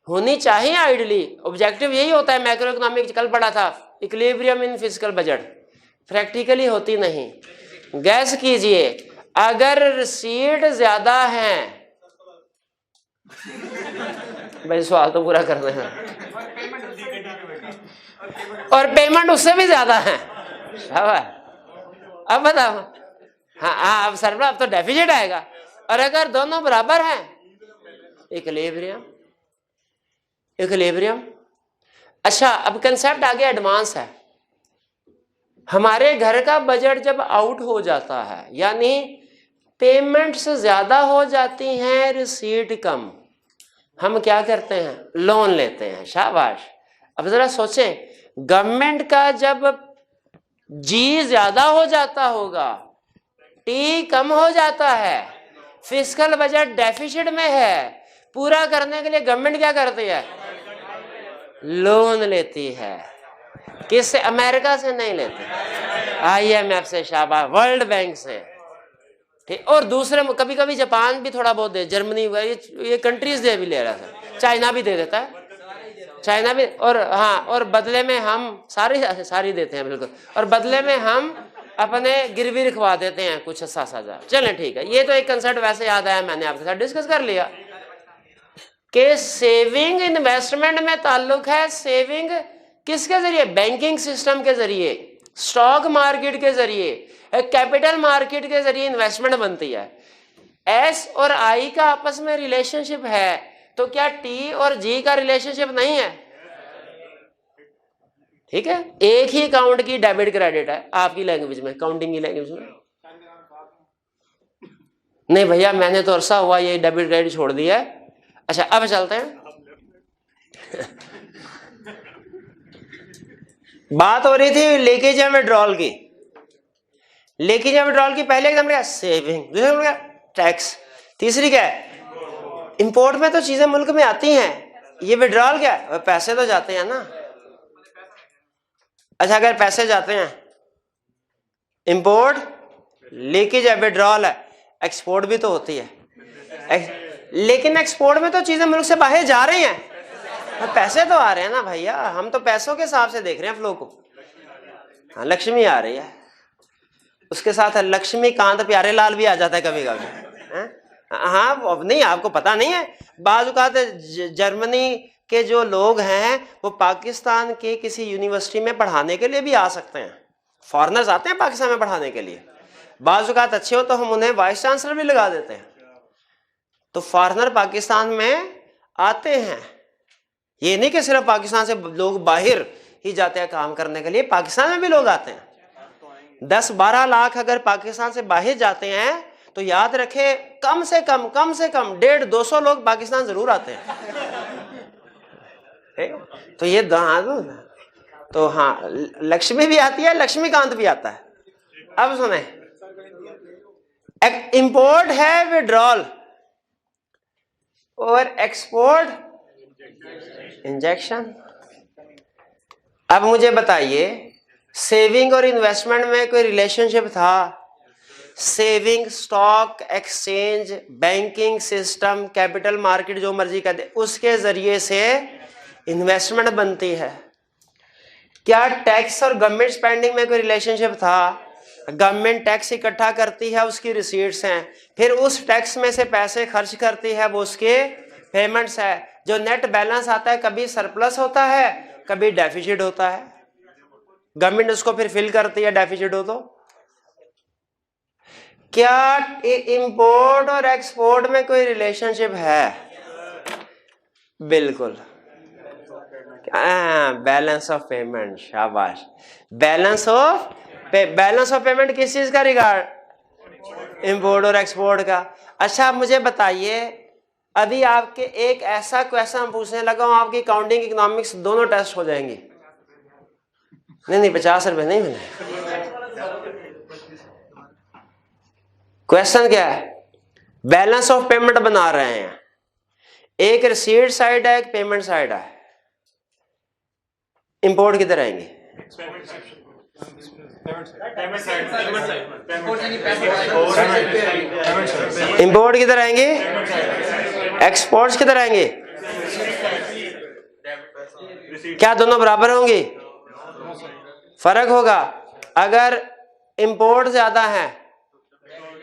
होनी चाहिए आइडियली। ऑब्जेक्टिव यही होता है, मैक्रो इकोनॉमिक कल पढ़ा था, इक्विलिब्रियम इन फिस्कल बजट। प्रैक्टिकली होती नहीं। गैस कीजिए, अगर रिसीट ज्यादा है, भाई सवाल तो पूरा करना है, और पेमेंट उससे भी ज्यादा है, अब बताओ, हाँ हाँ अब सरप्लस, अब तो डेफिसिट आएगा। और अगर दोनों बराबर हैं, इक्विलिब्रियम, इक्विलिब्रियम। अच्छा अब कंसेप्ट आगे एडवांस है। हमारे घर का बजट जब आउट हो जाता है, यानी पेमेंट्स ज्यादा हो जाती हैं, रिसीट कम, हम क्या करते हैं? लोन लेते हैं। शाबाश। अब जरा सोचें, गवर्नमेंट का जब जी ज्यादा हो जाता होगा, टी कम हो जाता है, फिस्कल बजट डेफिसिट में है, पूरा करने के लिए गवर्नमेंट क्या करती है? लोन लेती है। किससे? अमेरिका से नहीं लेती, IMF से, शाबाश, वर्ल्ड बैंक से, ठीक। और दूसरे कभी कभी जापान भी थोड़ा बहुत दे, जर्मनी, ये कंट्रीज दे भी ले रहा था, चाइना भी दे देता है, चाइना भी। और हाँ, और बदले में हम सारी देते हैं बिल्कुल, और बदले में हम अपने गिरवी रखवा देते हैं कुछ 7,000। चलें ठीक है, ये तो एक कंसेप्ट वैसे याद आया, मैंने आपके साथ डिस्कस कर लिया कि सेविंग इन्वेस्टमेंट में ताल्लुक है। सेविंग किसके जरिए? बैंकिंग सिस्टम के जरिए, स्टॉक मार्केट के जरिए, कैपिटल मार्केट के जरिए इन्वेस्टमेंट बनती है। एस और आई का आपस में रिलेशनशिप है, तो क्या टी और जी का रिलेशनशिप नहीं है? ठीक है, एक ही अकाउंट की डेबिट क्रेडिट है आपकी लैंग्वेज में, काउंटिंग की लैंग्वेज में। नहीं भैया मैंने तो अरसा हुआ ये डेबिट क्रेडिट छोड़ दिया है। अच्छा अब चलते हैं बात हो रही थी लीकेज एंड विड्रॉल की। लीकेज एंड विड्रॉल की पहले एग्जाम क्या? सेविंग। दूसरा क्या? टैक्स। तीसरी क्या है? इंपोर्ट में तो चीजें मुल्क में आती हैं, ये विड्रॉल क्या है? पैसे तो जाते हैं ना। अच्छा अगर पैसे जाते हैं, इंपोर्ट, लीकेज है, विड्रॉल है, एक्सपोर्ट भी तो होती है। लेकिन एक्सपोर्ट में तो चीजें मुल्क से बाहर जा रही हैं, पैसे तो आ रहे हैं ना भैया, हम तो पैसों के हिसाब से देख रहे हैं फ्लो को। हाँ लक्ष्मी आ रही है, उसके साथ लक्ष्मी कांत प्यारे लाल भी आ जाता है कभी कभी। हाँ अब नहीं, आपको पता नहीं है, बाज़ औक़ात जर्मनी के जो लोग हैं वो पाकिस्तान के किसी यूनिवर्सिटी में पढ़ाने के लिए भी आ सकते हैं। फॉरेनर्स आते हैं पाकिस्तान में पढ़ाने के लिए, बाज़ औक़ात अच्छे हो तो हम उन्हें वाइस चांसलर भी लगा देते हैं। तो फॉरेनर पाकिस्तान में आते हैं, ये नहीं कि सिर्फ पाकिस्तान से लोग बाहर ही जाते हैं काम करने के लिए, पाकिस्तान में भी लोग आते हैं। 10-12 लाख अगर पाकिस्तान से बाहर जाते हैं तो याद रखे कम से कम 150-200 लोग पाकिस्तान जरूर आते हैं। तो ये तो हाँ लक्ष्मी भी आती है, लक्ष्मीकांत भी आता है। अब सुने, इंपोर्ट है विड्रॉल और एक्सपोर्ट इंजेक्शन। अब मुझे बताइए, सेविंग और इन्वेस्टमेंट में कोई रिलेशनशिप था? Saving, stock exchange, banking system, capital market, जो मर्जी कर दे, उसके जरिए से इन्वेस्टमेंट बनती है। क्या टैक्स और गवर्नमेंट स्पेंडिंग में कोई रिलेशनशिप था? गवर्नमेंट टैक्स इकट्ठा करती है, उसकी रिसीट्स हैं, फिर उस टैक्स में से पैसे खर्च करती है, वो उसके पेमेंट्स है। जो नेट बैलेंस आता है कभी सरप्लस होता है, कभी डेफिसिट होता है, गवर्नमेंट उसको फिर फिल करती है डेफिसिट हो तो। क्या इंपोर्ट और एक्सपोर्ट में कोई रिलेशनशिप है? बिल्कुल, बैलेंस ऑफ पेमेंट। शाबाश, बैलेंस ऑफ पेमेंट किस चीज का रिगार्ड? इंपोर्ट और एक्सपोर्ट का। अच्छा मुझे बताइए, अभी आपके एक ऐसा क्वेश्चन पूछने लगा हूं, आपकी काउंटिंग इकोनॉमिक्स दोनों टेस्ट हो जाएंगी। नहीं 50 रुपए नहीं मिले। क्वेश्चन क्या है? बैलेंस ऑफ पेमेंट बना रहे हैं, एक रिसीट साइड है, एक पेमेंट साइड है। इंपोर्ट किधर आएंगे? इंपोर्ट किधर आएंगे? एक्सपोर्ट्स किधर आएंगे? क्या दोनों बराबर होंगी? फर्क होगा। अगर इंपोर्ट ज्यादा है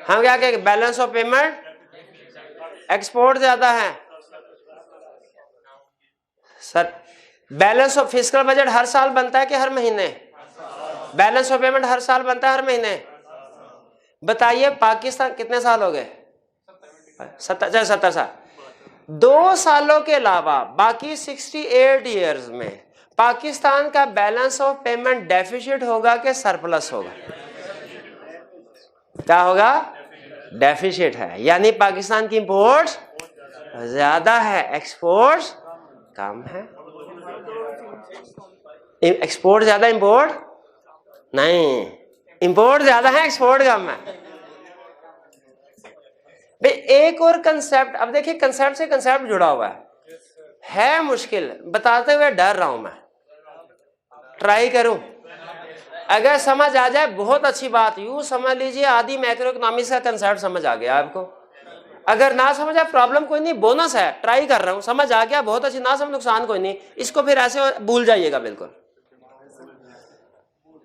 हम क्या कहेंगे? Balance of payment. एक्सपोर्ट ज्यादा है sir, balance of fiscal budget हर साल बनता है कि हर महीने? बैलेंस ऑफ पेमेंट हर साल बनता है, हर महीने? बताइए पाकिस्तान कितने साल हो गए? 70 साल। 2 सालों के अलावा बाकी 68 ईयर्स में पाकिस्तान का बैलेंस ऑफ पेमेंट डेफिसिट होगा कि सरप्लस होगा? क्या होगा? डेफिसिट है, यानी पाकिस्तान की इंपोर्ट्स ज्यादा है, एक्सपोर्ट्स कम है। एक्सपोर्ट ज्यादा, इंपोर्ट नहीं, इंपोर्ट ज्यादा है, एक्सपोर्ट कम है। भाई एक और कंसेप्ट, अब देखिए कंसेप्ट से कंसेप्ट जुड़ा हुआ है मुश्किल, बताते हुए डर रहा हूं मैं, ट्राई करूं, अगर समझ आ जाए बहुत अच्छी बात। यूं समझ लीजिए आदि मैक्रो इकोनॉमिक्स का कंसेप्ट समझ आ गया आपको। अगर ना समझ आए प्रॉब्लम कोई नहीं, बोनस है, ट्राई कर रहा हूं, समझ आ गया बहुत अच्छी, ना समझ नुकसान कोई नहीं, इसको फिर ऐसे भूल जाइएगा बिल्कुल।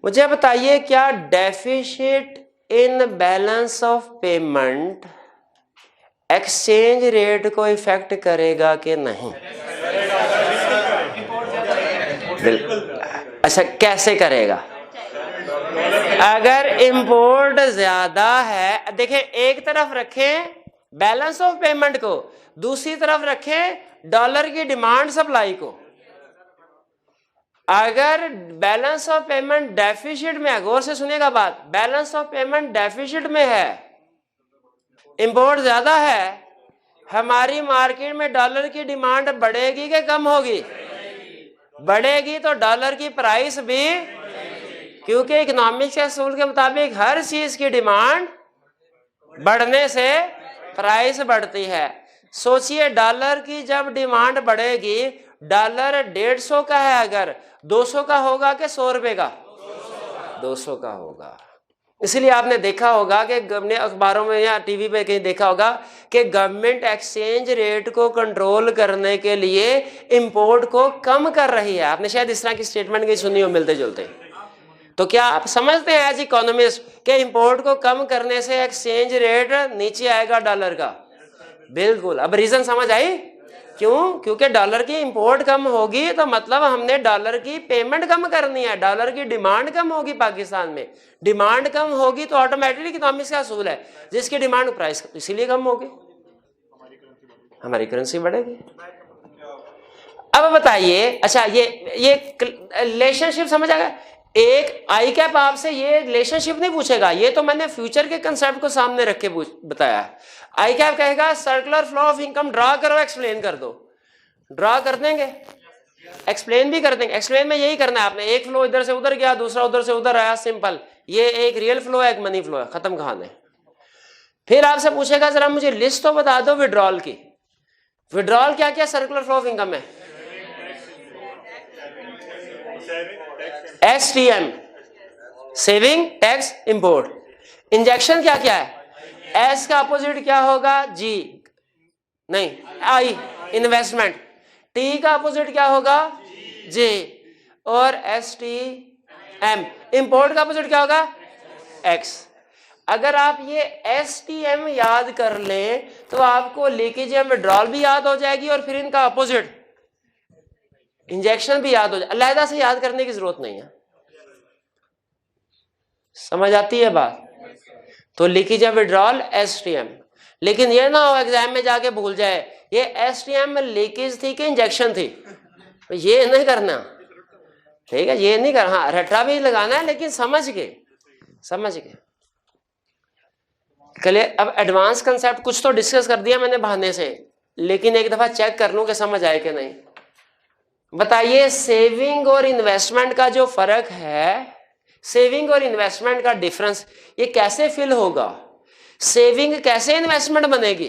मुझे बताइए क्या deficit in balance of payment exchange rate को इफेक्ट करेगा कि नहीं? अच्छा, कैसे करेगा? अगर इंपोर्ट ज्यादा है, देखिए एक तरफ रखें बैलेंस ऑफ पेमेंट को, दूसरी तरफ रखें डॉलर की डिमांड सप्लाई को। अगर बैलेंस ऑफ पेमेंट डेफिसिट में है, गौर से सुनिएगा बात, बैलेंस ऑफ पेमेंट डेफिसिट में है, इंपोर्ट ज्यादा है, हमारी मार्केट में डॉलर की डिमांड बढ़ेगी कि कम होगी? बढ़ेगी, तो डॉलर की प्राइस भी, क्योंकि इकोनॉमिक्स के असूल के मुताबिक हर चीज की डिमांड बढ़ने से प्राइस बढ़ती है। सोचिए डॉलर की जब डिमांड बढ़ेगी, डॉलर 150 का है, अगर 200 का होगा कि 100 रुपए का? 200 का होगा। इसलिए आपने देखा होगा कि अपने अखबारों में या टीवी पे कहीं देखा होगा कि गवर्नमेंट एक्सचेंज रेट को कंट्रोल करने के लिए इंपोर्ट को कम कर रही है। आपने शायद इस तरह की स्टेटमेंट की सुनी हो मिलते जुलते। तो क्या आप समझते हैं एज इकोनॉमिस्ट कि इंपोर्ट को कम करने से एक्सचेंज रेट नीचे आएगा डॉलर का? बिल्कुल। अब रीजन समझ आई क्यों? क्योंकि डॉलर की इंपोर्ट कम होगी तो मतलब हमने डॉलर की पेमेंट कम करनी है, डॉलर की डिमांड कम होगी। पाकिस्तान में डिमांड कम होगी तो ऑटोमेटिकली इकोनॉमिक्स का असूल है, जिसकी डिमांड प्राइस इसीलिए कम होगी, हमारी करेंसी बढ़ेगी। अब बताइए, अच्छा ये रिलेशनशिप समझ आ गया? एक आई कैप आपसे ये रिलेशनशिप नहीं पूछेगा, ये तो मैंने फ्यूचर के कंसेप्ट को सामने रख के बताया। आई कैप कहेगा circular flow of income draw करो, एक्सप्लेन कर दो। ड्रा कर देंगे, एक्सप्लेन भी कर देंगे। एक्सप्लेन में यही करना है आपने, एक फ्लो इधर से उधर गया, दूसरा उधर से उधर आया, सिंपल। ये एक रियल फ्लो है, एक मनी फ्लो है, खत्म कहानी। फिर आपसे पूछेगा जरा मुझे लिस्ट तो बता दो विड्रॉल की। विड्रॉल क्या क्या सर्कुलर फ्लो ऑफ इनकम है? STM saving, tax, import. Injection क्या क्या है? S का अपोजिट क्या होगा? G नहीं, I इन्वेस्टमेंट। T का अपोजिट क्या होगा? J। और STM इंपोर्ट का अपोजिट क्या होगा? X। अगर आप ये STM याद कर लें तो आपको लीकेज या विड्रॉल भी याद हो जाएगी और फिर इनका अपोजिट इंजेक्शन भी याद हो जाए। अलहदा से याद करने की जरूरत नहीं है, समझ आती है बात? तो लीकेज या विड्रॉल STM। लेकिन ये ना हो एग्जाम में जाके भूल जाए ये STM में लीकेज थी कि इंजेक्शन थी, ये नहीं करना, ठीक है? ये नहीं करना। हाँ, रट्टा भी लगाना है लेकिन समझ के कल। अब एडवांस कंसेप्ट कुछ तो डिस्कस कर दिया मैंने बहाने से, लेकिन एक दफा चेक कर लूं कि समझ आए कि नहीं। बताइए सेविंग और इन्वेस्टमेंट का जो फर्क है, सेविंग और इन्वेस्टमेंट का डिफरेंस, ये कैसे फिल होगा? सेविंग कैसे इन्वेस्टमेंट बनेगी?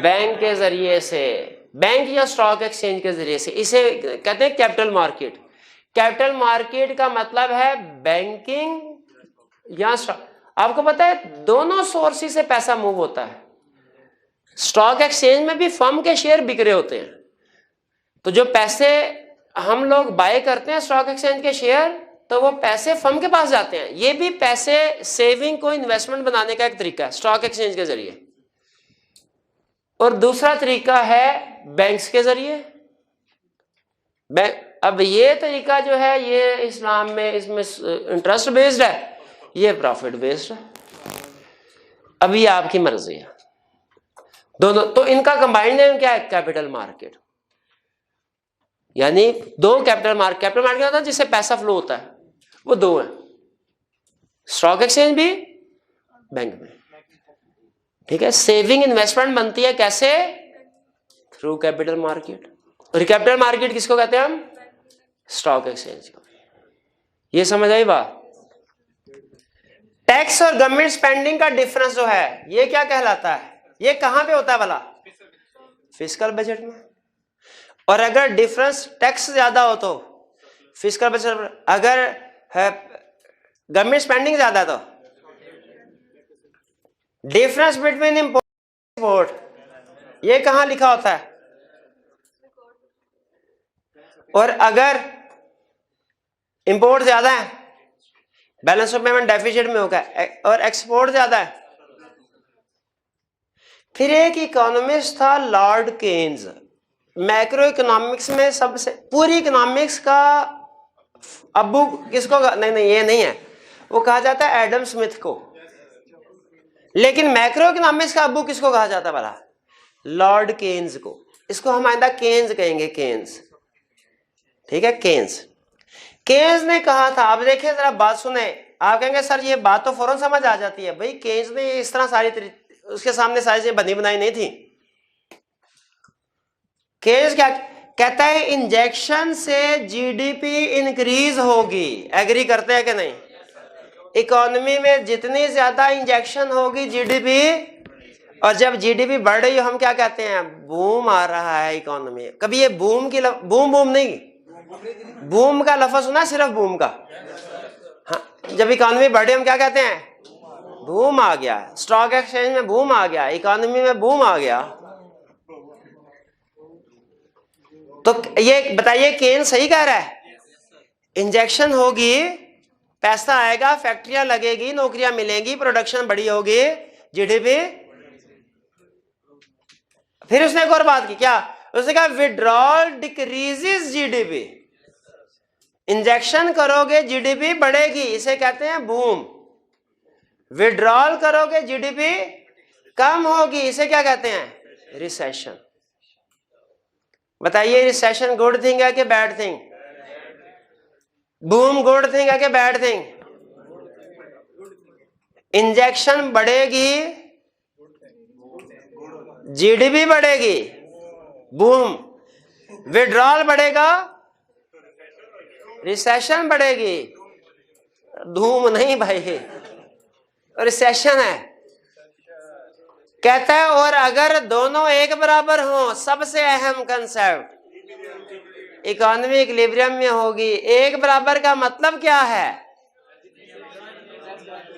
बैंक के जरिए से, बैंक या स्टॉक एक्सचेंज के जरिए से। इसे कहते हैं कैपिटल मार्केट। कैपिटल मार्केट का मतलब है बैंकिंग या स्टॉक। आपको पता है दोनों सोर्सेस से पैसा मूव होता है। स्टॉक एक्सचेंज में भी फर्म के शेयर बिक रहे होते हैं, तो जो पैसे हम लोग बाय करते हैं स्टॉक एक्सचेंज के शेयर, तो वो पैसे फर्म के पास जाते हैं। ये भी पैसे सेविंग को इन्वेस्टमेंट बनाने का एक तरीका है स्टॉक एक्सचेंज के जरिए। और दूसरा तरीका है बैंक्स के जरिए। अब ये तरीका जो है ये इस्लाम में इसमें इंटरेस्ट बेस्ड है, ये प्रॉफिट बेस्ड है। अभी आपकी मर्जी है दोनों, तो इनका कंबाइंड नेम क्या है? Capital market. यानी दो कैपिटल मार्केट होता है जिससे पैसा फ्लो होता है, वो दो है, स्टॉक एक्सचेंज भी, बैंक में। ठीक है, सेविंग इन्वेस्टमेंट बनती है कैसे? Through capital market. और कैपिटल मार्केट किसको कहते हैं हम? स्टॉक एक्सचेंज को। ये समझ आई बात? टैक्स और गवर्नमेंट स्पेंडिंग का डिफरेंस जो है ये क्या कहलाता है? ये कहां पे होता है भला? फिस्कल बजट में। और अगर डिफरेंस टैक्स ज्यादा हो तो फिस्कल बजट, अगर गवर्नमेंट स्पेंडिंग ज्यादा है तो डिफरेंस बिटवीन इंपोर्ट एक्सपोर्ट, ये कहां लिखा होता है? और अगर इंपोर्ट ज्यादा है, बैलेंस ऑफ पेमेंट डेफिसिट में होगा, और एक्सपोर्ट ज्यादा है। फिर एक इकोनॉमिस्ट था लॉर्ड केन्स, मैक्रो इकोनॉमिक्स में सबसे, पूरी इकोनॉमिक्स का अब्बू किसको? नहीं ये नहीं है, वो कहा जाता है एडम स्मिथ को। लेकिन मैक्रो इकोनॉमिक्स का अब्बू किसको कहा जाता है भला? लॉर्ड केन्स को। इसको हम आइंदा केन्स कहेंगे, केन्स। ठीक है, केन्स। केन्स ने कहा था, आप देखिए जरा बात सुने, आप कहेंगे सर ये बात तो फौरन समझ आ जाती है। भाई केन्स ने इस तरह सारी उसके सामने सारी चीजें बनी बनाई नहीं थी। केन्स क्या कहता है? इंजेक्शन से जीडीपी इंक्रीज होगी। एग्री करते हैं कि नहीं? इकोनॉमी में जितनी ज्यादा इंजेक्शन होगी जीडीपी, और जब जीडीपी बढ़ रही हो हम क्या कहते हैं? बूम आ रहा है इकोनॉमी। कभी ये बूम की बूम नहीं, बूम का लफ्ज सुना? सिर्फ बूम का। हाँ, जब इकोनॉमी बढ़े हम क्या कहते हैं? बूम आ गया। स्टॉक एक्सचेंज में बूम आ गया, इकोनॉमी में बूम आ गया। तो ये बताइए केन सही कह रहा है? इंजेक्शन होगी, पैसा आएगा, फैक्ट्रियां लगेगी, नौकरियां मिलेंगी, प्रोडक्शन बड़ी होगी, जीडीपी। फिर उसने एक और बात की, क्या? उसने कहा विड्रॉल डिक्रीजेस जीडीपी। इंजेक्शन करोगे जीडीपी बढ़ेगी, इसे कहते हैं बूम। विड्रॉल करोगे जीडीपी कम होगी, इसे क्या कहते हैं? रिसेशन। बताइए रिसेशन गुड थिंग है कि bad thing? Boom good thing है कि बैड थिंग? इंजेक्शन बढ़ेगी, जीडीपी बढ़ेगी, बूम। विड्रॉल बढ़ेगा, रिसेशन बढ़ेगी। धूम नहीं भाई, रिसेशन है। कहता है और अगर दोनों एक बराबर हो, सबसे अहम कंसेप्ट, इकोनॉमी इक्विलिब्रियम में होगी। एक बराबर का मतलब क्या है?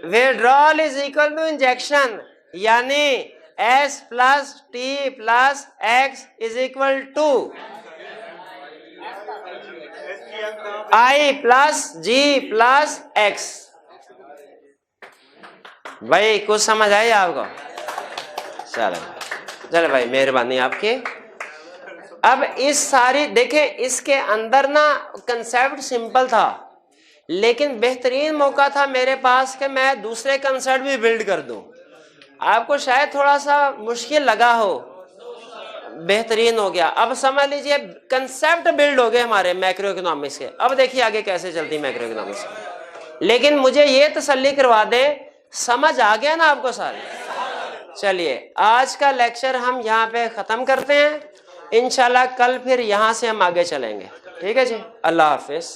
Withdrawal is equal to injection, यानी S plus T plus X is equal to I plus G plus X। भाई कुछ समझ आई आपको? चलो भाई, मेहरबानी आपकी। अब इस सारी देखें, इसके अंदर ना कंसेप्ट सिंपल था, लेकिन बेहतरीन मौका था मेरे पास कि मैं दूसरे कंसेप्ट भी बिल्ड कर दूं। आपको शायद थोड़ा सा मुश्किल लगा हो, बेहतरीन हो गया। अब समझ लीजिए कंसेप्ट बिल्ड हो गए हमारे मैक्रो इकोनॉमिक्स के। अब देखिए आगे कैसे चलती मैक्रो इकोनॉमिक्स। लेकिन मुझे ये तसल्ली करवा दें, समझ आ गया ना आपको सारे? चलिए आज का लेक्चर हम यहाँ पे खत्म करते हैं। इंशाल्लाह कल फिर यहाँ से हम आगे चलेंगे। ठीक है जी, अल्लाह हाफिज।